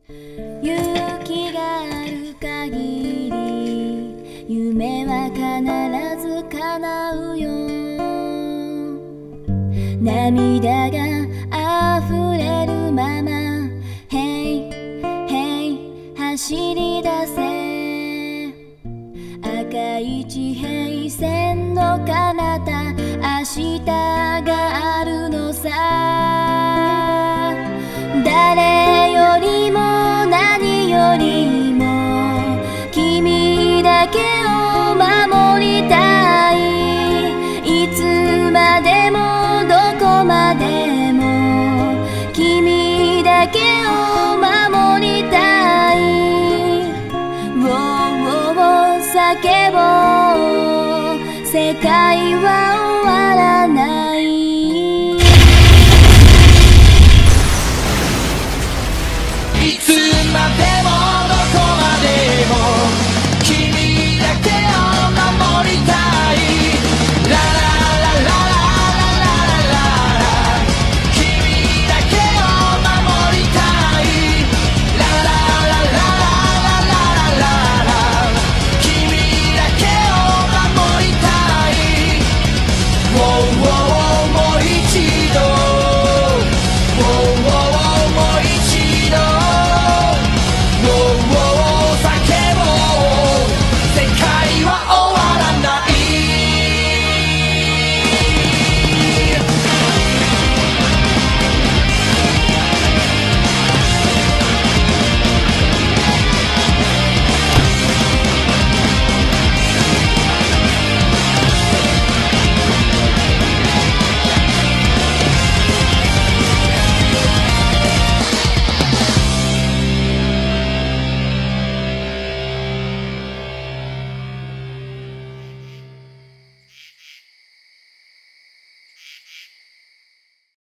勇気がある限り夢は必ず叶うよ。涙が溢れるまま Hey Hey 走り出せ。赤い地平線の彼方、明日があるのさ。誰よりも何よりも君だけを守りたい。いつまでもどこまでも君だけを守りたい。ウォーウォー叫ぼう、世界は終わらない。いつまでも